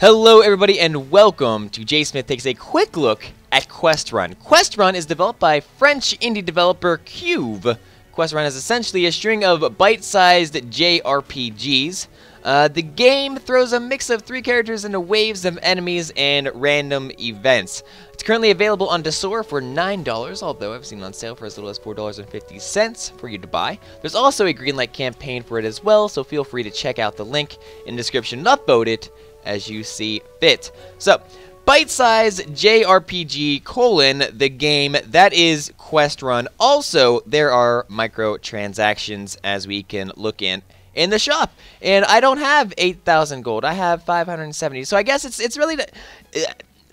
Hello everybody and welcome to JSmith Takes a quick look at QuestRun. QuestRun is developed by French indie developer Cube. QuestRun is essentially a string of bite-sized JRPGs. The game throws a mix of 3 characters into waves of enemies and random events. It's currently available on Desura for $9, although I've seen it on sale for as little as $4.50 for you to buy. There's also a Greenlight campaign for it as well, so feel free to check out the link in the description and upvote it as you see fit. So, bite-sized JRPG : the game that is QuestRun. Also, there are microtransactions as we can look in the shop. And I don't have 8,000 gold. I have 570. So I guess it's really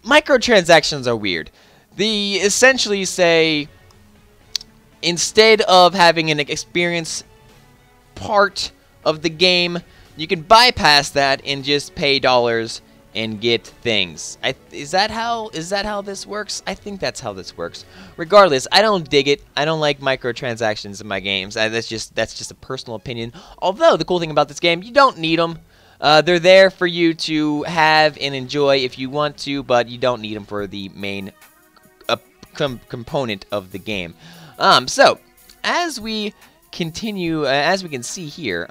microtransactions are weird. They essentially say instead of having an experience part of the game, you can bypass that and just pay dollars and get things. Is that how this works? I think that's how this works. Regardless, I don't dig it. I don't like microtransactions in my games. That's just a personal opinion. Although the cool thing about this game, you don't need them. They're there for you to have and enjoy if you want to, but you don't need them for the main component of the game. So as we continue, as we can see here,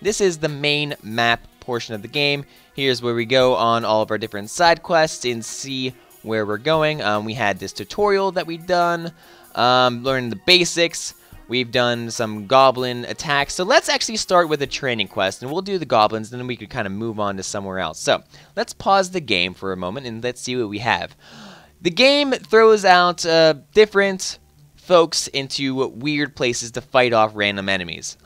this is the main map portion of the game. Here's where we go on all of our different side quests and see where we're going. We had this tutorial that we've done, learning the basics. We've done some goblin attacks. So let's actually start with a training quest, and we'll do the goblins, and then we could kind of move on to somewhere else. So let's pause the game for a moment, and let's see what we have. The game throws out different folks into weird places to fight off random enemies.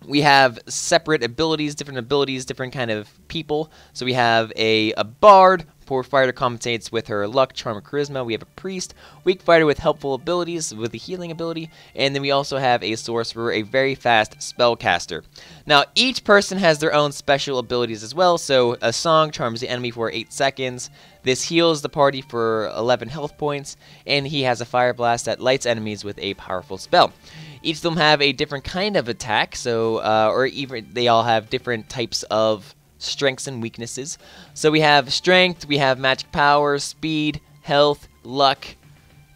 We have separate abilities, different kind of people. So we have a bard. Poor fighter compensates with her luck, charm, or charisma. We have a priest, weak fighter with helpful abilities, with a healing ability. And then we also have a sorcerer, a very fast spellcaster. Now, each person has their own special abilities as well. So a song charms the enemy for 8 seconds. This heals the party for 11 health points. And he has a fire blast that lights enemies with a powerful spell. Each of them have a different kind of attack, so or even they all have different types of strengths and weaknesses. So we have strength, we have magic power, speed, health, luck,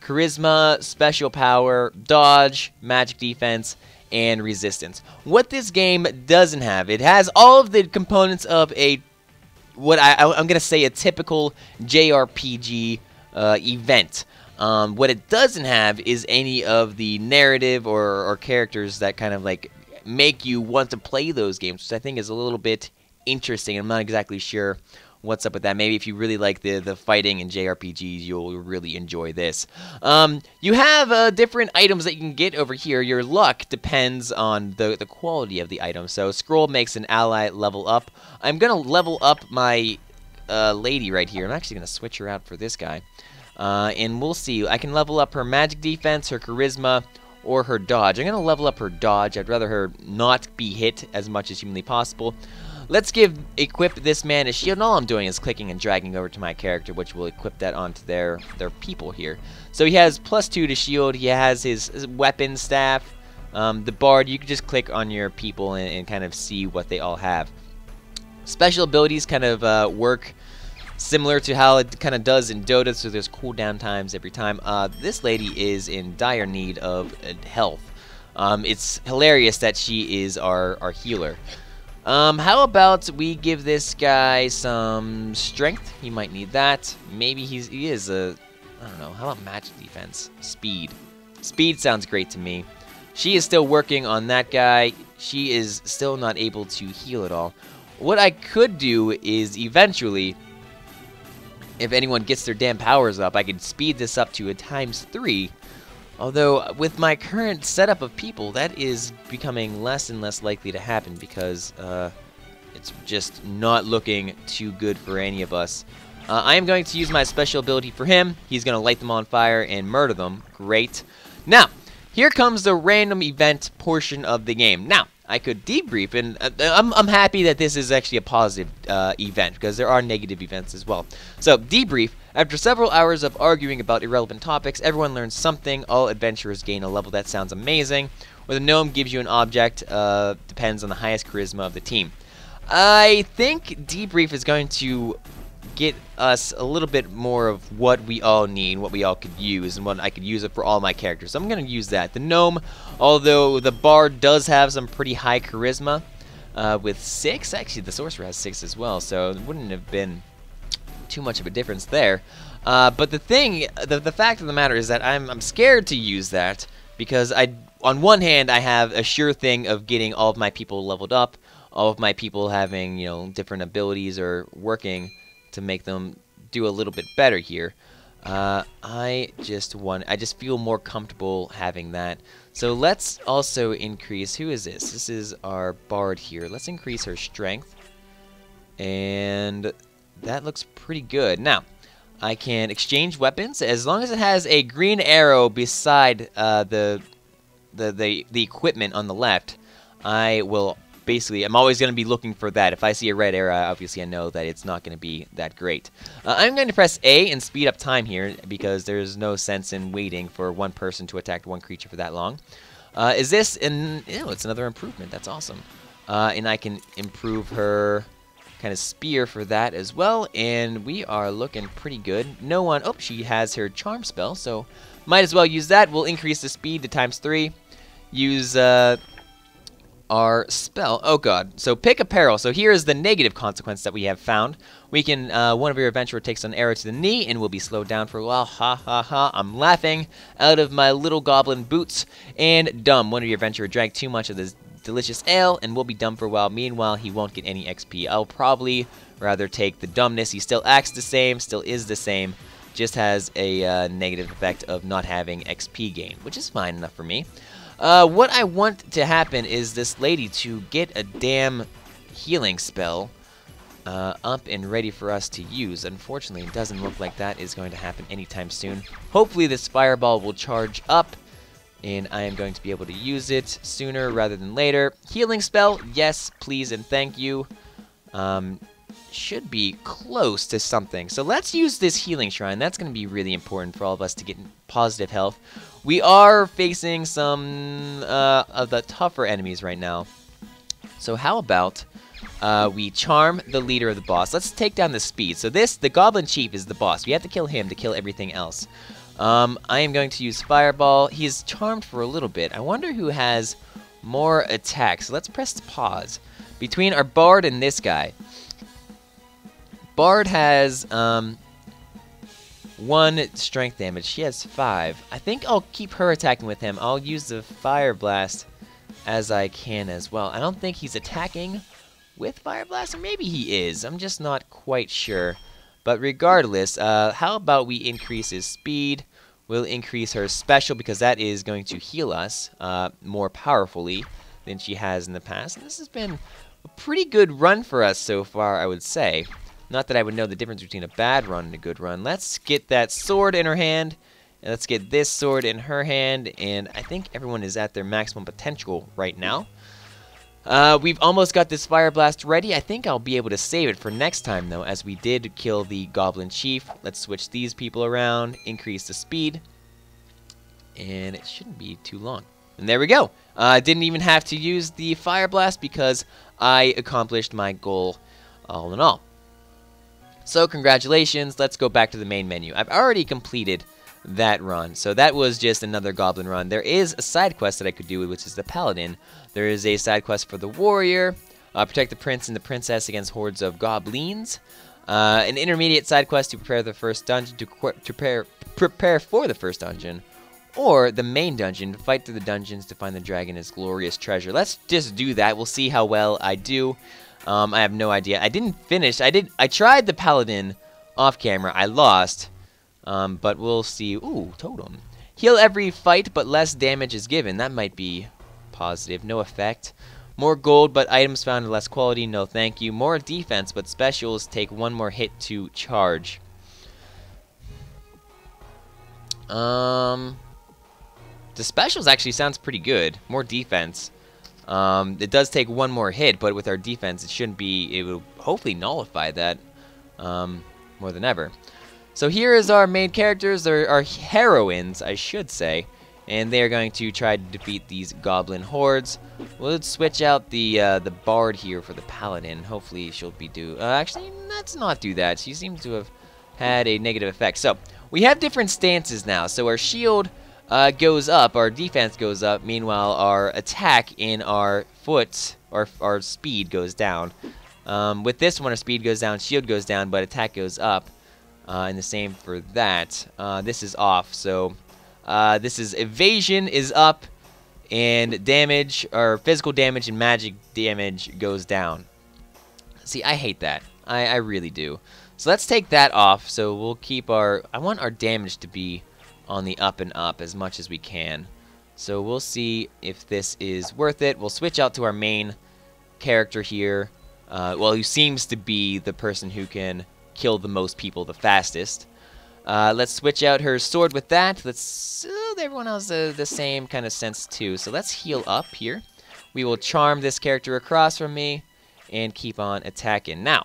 charisma, special power, dodge, magic defense, and resistance. What this game doesn't have, it has all of the components of I'm going to say a typical JRPG event. What it doesn't have is any of the narrative or characters that kind of like make you want to play those games, which I think is a little bit interesting. I'm not exactly sure what's up with that. Maybe if you really like the fighting in JRPGs, you'll really enjoy this. You have different items that you can get over here. Your luck depends on the quality of the item. So scroll makes an ally level up. I'm going to level up my lady right here. I'm actually going to switch her out for this guy. And we'll see. I can level up her magic defense, her charisma, or her dodge. I'm going to level up her dodge. I'd rather her not be hit as much as humanly possible. Let's equip this man a shield. And all I'm doing is clicking and dragging over to my character, which will equip that onto their people here. So he has +2 to shield. He has his weapon staff. The bard, you can just click on your people and kind of see what they all have. Special abilities kind of work similar to how it kind of does in Dota, so there's cooldown times every time. This lady is in dire need of health. It's hilarious that she is our healer. How about we give this guy some strength? He might need that. Maybe he is I don't know. How about magic defense? Speed. Speed sounds great to me. She is still working on that guy. She is still not able to heal at all. What I could do is eventually, if anyone gets their damn powers up, I could speed this up to a ×3. Although, with my current setup of people, that is becoming less and less likely to happen because it's just not looking too good for any of us. I am going to use my special ability for him. He's going to light them on fire and murder them. Great. Now, here comes the random event portion of the game. Now, I could debrief, and I'm happy that this is actually a positive event, because there are negative events as well. So, debrief. After several hours of arguing about irrelevant topics, everyone learns something. All adventurers gain a level. That sounds amazing. Where the gnome gives you an object, depends on the highest charisma of the team. I think debrief is going to get us a little bit more of what we all need, what we all could use, and what I could use it for all my characters. So I'm going to use that. The gnome, although the bard does have some pretty high charisma, with 6, actually the sorcerer has 6 as well, so it wouldn't have been too much of a difference there. But the fact of the matter is that I'm scared to use that because on one hand I have a sure thing of getting all of my people leveled up, all of my people having, you know, different abilities or working to make them do a little bit better here. I just feel more comfortable having that. So let's also increase, who is this? This is our bard here. Let's increase her strength. And that looks pretty good. Now, I can exchange weapons as long as it has a green arrow beside the equipment on the left. I will basically, I'm always going to be looking for that. If I see a red arrow, obviously I know that it's not going to be that great. I'm going to press A and speed up time here because there's no sense in waiting for one person to attack one creature for that long. Is this it's another improvement. That's awesome. And I can improve her kind of spear for that as well, and we are looking pretty good. No one, oh, she has her charm spell, so might as well use that. We'll increase the speed to ×3. Use our spell. Oh god. So pick a peril. So here is the negative consequence that we have found. We can, one of your adventurer takes an arrow to the knee and will be slowed down for a while. Ha ha ha. I'm laughing out of my little goblin boots. And dumb. One of your adventurer drank too much of this delicious ale and will be dumb for a while. Meanwhile, he won't get any XP. I'll probably rather take the dumbness. He still acts the same, still is the same. Just has a negative effect of not having XP gain, which is fine enough for me. What I want to happen is this lady to get a damn healing spell up and ready for us to use. Unfortunately, it doesn't look like that is going to happen anytime soon. Hopefully this fireball will charge up, and I am going to be able to use it sooner rather than later. Healing spell, yes, please and thank you. Should be close to something. So let's use this healing shrine. That's going to be really important for all of us to get positive health. We are facing some of the tougher enemies right now. So how about we charm the leader of the boss. Let's take down the speed. So the Goblin Chief is the boss. We have to kill him to kill everything else. I am going to use Fireball. He is charmed for a little bit. I wonder who has more attacks. So let's press pause. Between our Bard and this guy. Bard has 1 strength damage. She has 5. I think I'll keep her attacking with him. I'll use the Fire Blast as I can as well. I don't think he's attacking with Fire Blast, or maybe he is. I'm just not quite sure. But regardless, how about we increase his speed? We'll increase her special because that is going to heal us more powerfully than she has in the past. And this has been a pretty good run for us so far, I would say. Not that I would know the difference between a bad run and a good run. Let's get that sword in her hand, and let's get this sword in her hand, and I think everyone is at their maximum potential right now. We've almost got this Fire Blast ready. I think I'll be able to save it for next time, though, as we did kill the Goblin Chief. Let's switch these people around, increase the speed, and it shouldn't be too long. And there we go. I didn't even have to use the Fire Blast because I accomplished my goal all in all. So congratulations, let's go back to the main menu. I've already completed that run, so that was just another goblin run. There is a side quest that I could do, which is the Paladin. There is a side quest for the Warrior, protect the Prince and the Princess against hordes of goblins. An intermediate side quest to prepare the first dungeon, prepare for the first dungeon. Or the main dungeon, fight through the dungeons to find the dragon and his glorious treasure. Let's just do that, we'll see how well I do. I have no idea. I didn't finish. I tried the Paladin off camera. I lost. But we'll see. Ooh, totem. Heal every fight, but less damage is given. That might be positive. No effect. More gold, but items found of less quality. No thank you. More defense, but specials take 1 more hit to charge. The specials actually sounds pretty good. More defense. It does take 1 more hit, but with our defense, it will hopefully nullify that more than ever. So here is our main characters, or our heroines, I should say, and they're going to try to defeat these goblin hordes. We'll switch out the bard here for the paladin. Hopefully she'll be actually, let's not do that. She seems to have had a negative effect. So we have different stances now. So our shield goes up, our defense goes up. Meanwhile, our attack in our foot, or our speed goes down. With this one, our speed goes down, shield goes down, but attack goes up. And the same for that. This is off, so this is evasion is up, and damage, or physical damage and magic damage goes down. See, I hate that. I really do. So let's take that off. So we'll keep our, I want our damage to be on the up and up as much as we can. So we'll see if this is worth it. We'll switch out to our main character here. Well, who seems to be the person who can kill the most people the fastest. Let's switch out her sword with that. Everyone else the same kind of sense too. So let's heal up here. We will charm this character across from me and keep on attacking. Now,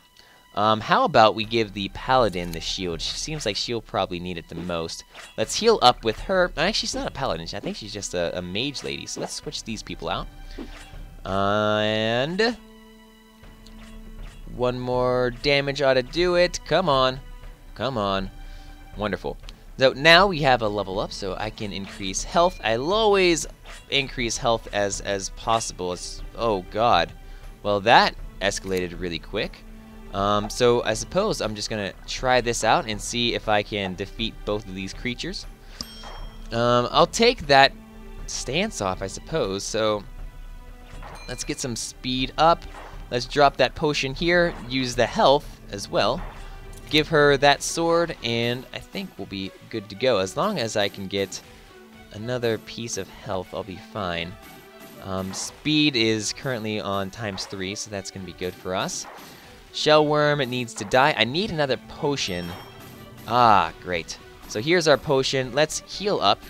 how about we give the paladin the shield? She seems like she'll probably need it the most. Let's heal up with her. Actually, she's not a paladin. I think she's just a mage lady. So let's switch these people out. And one more damage ought to do it. Come on. Come on. Wonderful. So now we have a level up, so I can increase health. I'll always increase health as possible. Oh, God. Well, that escalated really quick. So I suppose I'm just going to try this out and see if I can defeat both of these creatures. I'll take that stance off, I suppose. So let's get some speed up. Let's drop that potion here. Use the health as well. Give her that sword, and I think we'll be good to go. As long as I can get another piece of health, I'll be fine. Speed is currently on ×3, so that's going to be good for us. Shellworm, it needs to die. I need another potion. Ah, great. So here's our potion. Let's heal up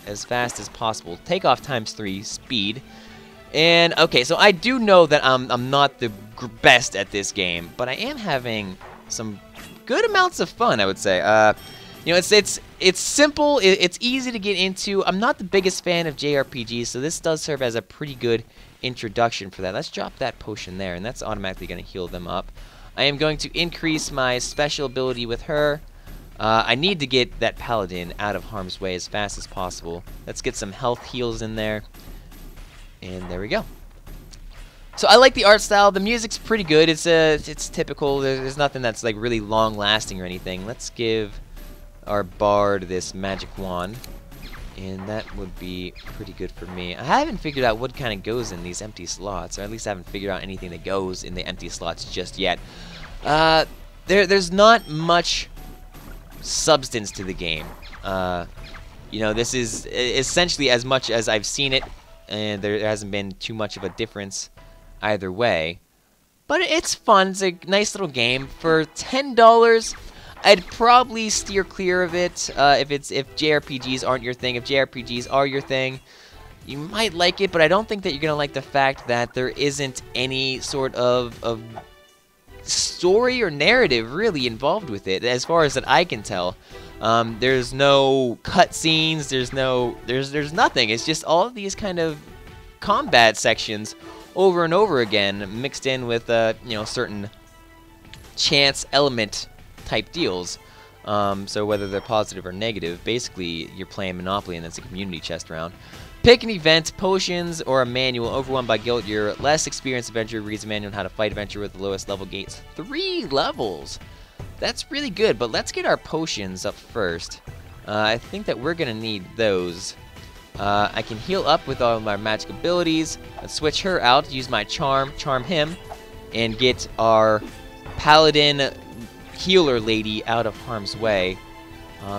as fast as possible. Take off ×3 speed. And, okay, so I do know that I'm not the best at this game, but I am having some good amounts of fun, I would say. You know, it's simple, it's easy to get into. I'm not the biggest fan of JRPGs, so this does serve as a pretty good introduction for that. Let's drop that potion there, and that's automatically going to heal them up. I am going to increase my special ability with her. I need to get that paladin out of harm's way as fast as possible. Let's get some health heals in there. And there we go. So I like the art style. The music's pretty good. It's typical. There's nothing that's like really long lasting or anything. Let's give our bard this magic wand, and that would be pretty good for me. I haven't figured out what kind of goes in these empty slots, or at least I haven't figured out anything that goes in the empty slots just yet. There's not much substance to the game. You know, this is essentially as much as I've seen it, and there hasn't been too much of a difference either way. But it's fun. It's a nice little game. For $10, I'd probably steer clear of it if JRPGs aren't your thing. If JRPGs are your thing, you might like it, but I don't think that you're going to like the fact that there isn't any sort of story or narrative really involved with it, as far as that I can tell. There's no cutscenes, there's nothing. It's just all of these kind of combat sections over and over again, mixed in with you know, certain chance element type deals. So whether they're positive or negative, basically you're playing Monopoly, and it's a community chest round. Pick an event, potions, or a manual. Overwhelmed by guilt, your less experienced adventurer reads a manual on how to fight adventure with the lowest level gates. 3 levels! That's really good, but let's get our potions up first. I think that we're going to need those. I can heal up with all of my magic abilities. Let's switch her out, use my charm him, and get our paladin healer lady out of harm's way.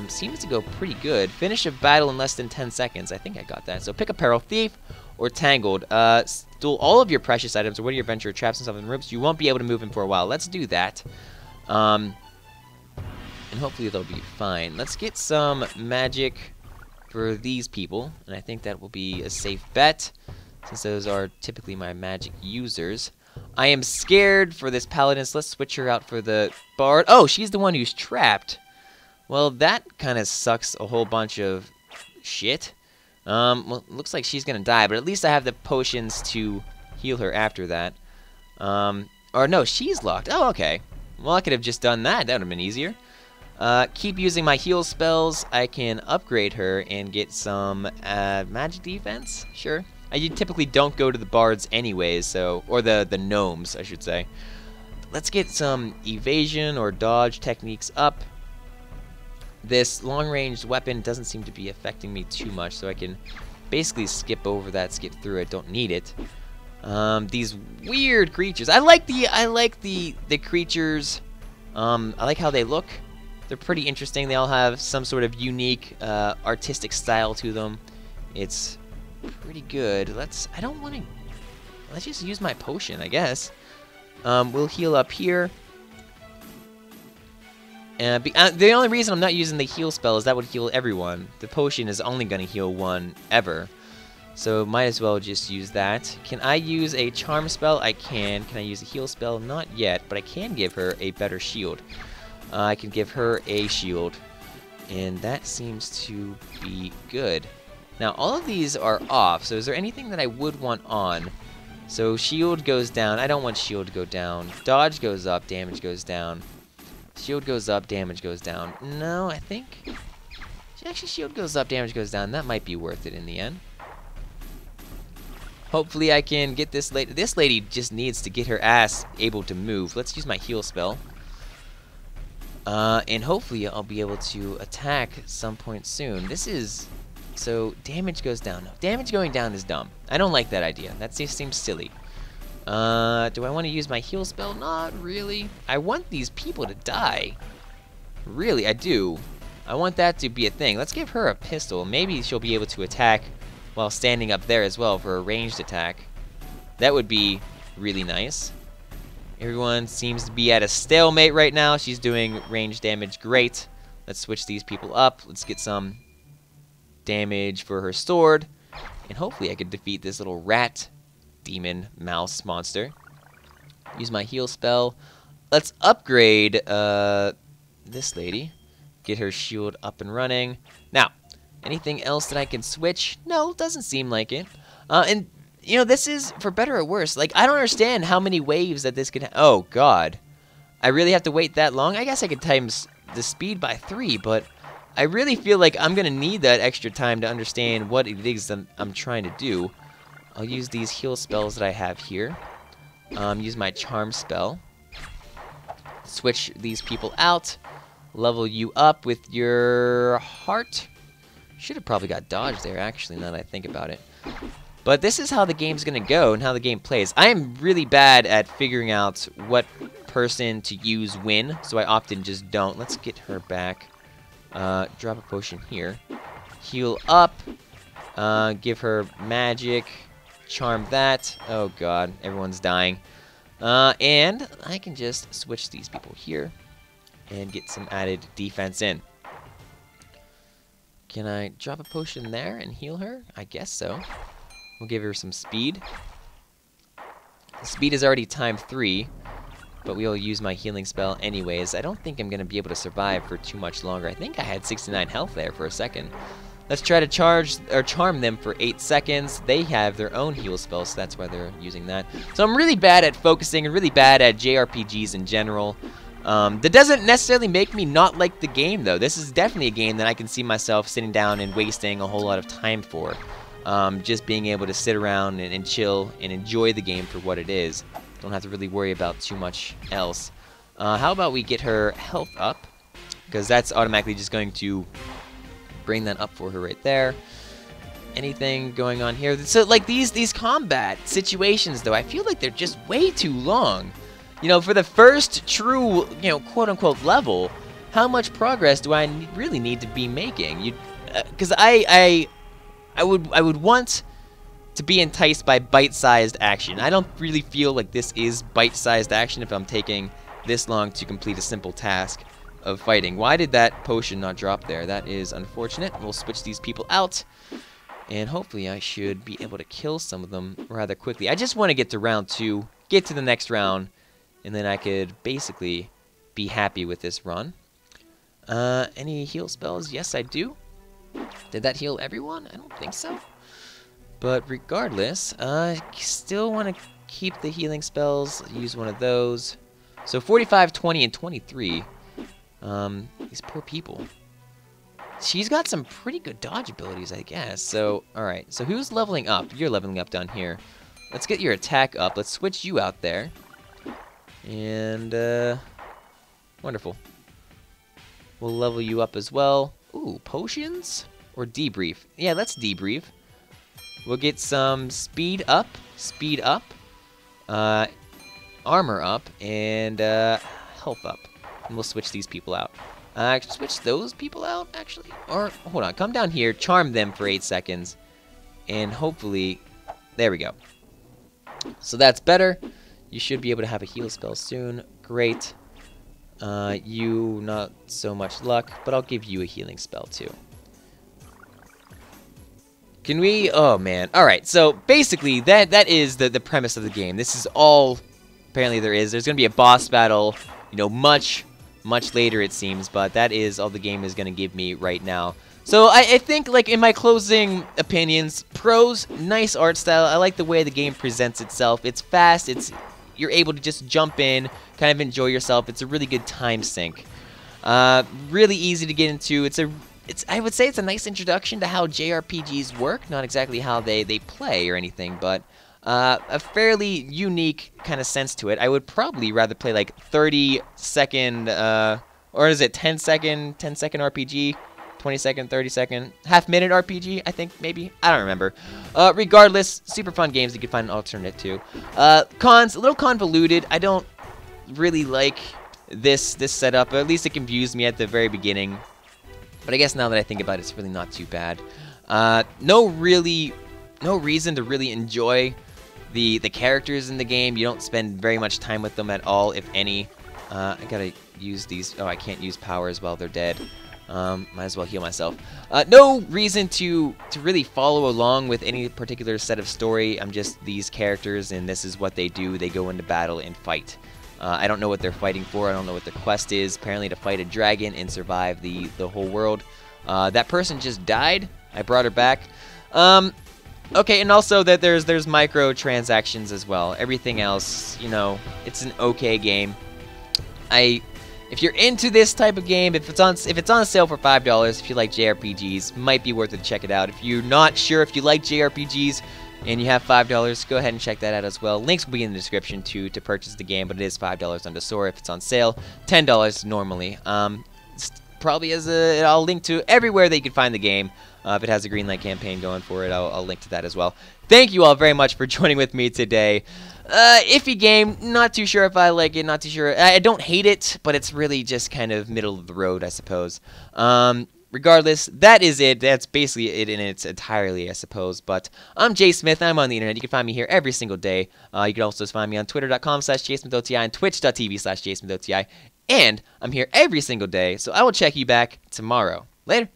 Seems to go pretty good. Finish a battle in less than 10 seconds. I think I got that. So pick a peril, thief, or tangled. Steal all of your precious items, or one of your adventurer traps himself in ropes. You won't be able to move him for a while. Let's do that. And hopefully they'll be fine. Let's get some magic for these people, and I think that will be a safe bet, since those are typically my magic users. I am scared for this paladin, so let's switch her out for the bard. Oh, she's the one who's trapped. Well, that kind of sucks a whole bunch of shit. Well, looks like she's gonna die, but at least I have the potions to heal her after that. Or no, she's locked. Oh, okay. Well, I could have just done that. That would have been easier. Keep using my heal spells. I can upgrade her and get some magic defense. Sure. I typically don't go to the bards anyways, so, or the gnomes, I should say. Let's get some evasion or dodge techniques up. This long-range weapon doesn't seem to be affecting me too much, so I can basically skip over that, skip through it. Don't need it. These weird creatures. I like the creatures. I like how they look. They're pretty interesting. They all have some sort of unique artistic style to them. It's pretty good. Let's just use my potion, I guess. We'll heal up here. The only reason I'm not using the heal spell is that would heal everyone. The potion is only going to heal one ever. So might as well just use that. Can I use a charm spell? I can. Can I use a heal spell? Not yet, but I can give her a better shield. I can give her a shield. And that seems to be good. Now, all of these are off, so is there anything that I would want on? So shield goes down. I don't want shield to go down. Dodge goes up, damage goes down. Shield goes up, damage goes down. No, I think... Actually, shield goes up, damage goes down. That might be worth it in the end. Hopefully I can get this lady. This lady just needs to get her ass able to move. Let's use my heal spell. And hopefully I'll be able to attack some point soon. This is... So, damage goes down. No, damage going down is dumb. I don't like that idea. That just seems silly. Do I want to use my heal spell? Not really. I want these people to die. Really, I do. I want that to be a thing. Let's give her a pistol. Maybe she'll be able to attack while standing up there as well for a ranged attack. That would be really nice. Everyone seems to be at a stalemate right now. She's doing range damage great. Let's switch these people up. Let's get some damage for her sword. And hopefully I could defeat this little rat demon mouse monster. Use my heal spell. Let's upgrade this lady. Get her shield up and running. Now, anything else that I can switch? No, doesn't seem like it. And, you know, this is, for better or worse, like, I don't understand how many waves that this could oh, God. I really have to wait that long? I guess I could times the speed by 3, but I really feel like I'm going to need that extra time to understand what it is that I'm trying to do. I'll use these heal spells that I have here. Use my charm spell. Switch these people out. Level you up with your heart. Should have probably got dodge there, actually, now that I think about it. But this is how the game's going to go and how the game plays. I am really bad at figuring out what person to use when, so I often just don't. Let's get her back. Drop a potion here. Heal up. Give her magic. Charm that. Oh, God. Everyone's dying. And I can just switch these people here and get some added defense in. Can I drop a potion there and heal her? I guess so. We'll give her some speed. Speed is already time 3, but we'll use my healing spell anyways. I don't think I'm going to be able to survive for too much longer. I think I had 69 health there for a second. Let's try to charm them for 8 seconds. They have their own heal spell, so that's why they're using that. So I'm really bad at focusing and really bad at JRPGs in general. That doesn't necessarily make me not like the game, though. This is definitely a game that I can see myself sitting down and wasting a whole lot of time for. Just being able to sit around and chill and enjoy the game for what it is. Don't have to really worry about too much else. How about we get her health up? Because that's automatically just going to bring that up for her right there. Anything going on here? So, like, these combat situations, though, I feel like they're just way too long. You know, for the first true, you know, quote-unquote level, how much progress do I really need to be making? Because I would want to be enticed by bite-sized action. I don't really feel like this is bite-sized action if I'm taking this long to complete a simple task of fighting. Why did that potion not drop there? That is unfortunate. We'll switch these people out, and hopefully I should be able to kill some of them rather quickly. I just want to get to round 2, get to the next round, and then I could basically be happy with this run. Any heal spells? Yes, I do. Did that heal everyone? I don't think so. But regardless, I still want to keep the healing spells. Use one of those. So 45, 20, and 23. These poor people. She's got some pretty good dodge abilities, I guess. So, alright. So who's leveling up? You're leveling up down here. Let's get your attack up. Let's switch you out there. And, wonderful. We'll level you up as well. Ooh, potions? Or debrief? Yeah, let's debrief. We'll get some speed up, armor up, and health up. And we'll switch these people out. Switch those people out, actually? Or, hold on, come down here, charm them for 8 seconds, and hopefully, there we go. So that's better. You should be able to have a heal spell soon. Great. You, not so much luck, but I'll give you a healing spell too. Can we? Oh man. Alright, so basically that is the premise of the game. This is all apparently there is. There's gonna be a boss battle, you know, much later it seems, but that is all the game is gonna give me right now. So I think, like, in my closing opinions, pros, nice art style. I like the way the game presents itself. It's fast, you're able to just jump in, kind of enjoy yourself. It's a really good time sink. Really easy to get into. I would say it's a nice introduction to how JRPGs work. Not exactly how they play or anything, but a fairly unique kind of sense to it. I would probably rather play like 30-second, or is it 10-second RPG? 20-second, 30-second, half-minute RPG, I think, maybe. I don't remember. Regardless, super fun games you can find an alternate to. Cons, a little convoluted. I don't really like this setup, or at least it confused me at the very beginning. But I guess now that I think about it, it's really not too bad. No reason to really enjoy the characters in the game. You don't spend very much time with them at all, if any. I gotta use these. Oh, I can't use powers while they're dead. Might as well heal myself. No reason to really follow along with any particular set of story. I'm just these characters, and this is what they do. They go into battle and fight. I don't know what they're fighting for. I don't know what the quest is. Apparently to fight a dragon and survive the whole world. That person just died. I brought her back. Okay, and also that there's microtransactions as well. Everything else, you know, it's an okay game. If you're into this type of game, if it's on sale for $5, if you like JRPGs, might be worth it to check it out. If you're not sure if you like JRPGs and you have $5, go ahead and check that out as well. Links will be in the description to purchase the game, but it is $5 on Desura if it's on sale, $10 normally. Probably I'll link to everywhere that you can find the game. If it has a Greenlight campaign going for it, I'll link to that as well. Thank you all very much for joining with me today. Iffy game, not too sure if I like it, not too sure. I don't hate it, but it's really just kind of middle of the road, I suppose. Regardless, that is it. That's basically it in its entirely, I suppose. But I'm JSmith. I'm on the internet. You can find me here every single day. You can also find me on twitter.com/JSmithOTI and twitch.tv/JSmithOTI. And I'm here every single day, so I will check you back tomorrow. Later.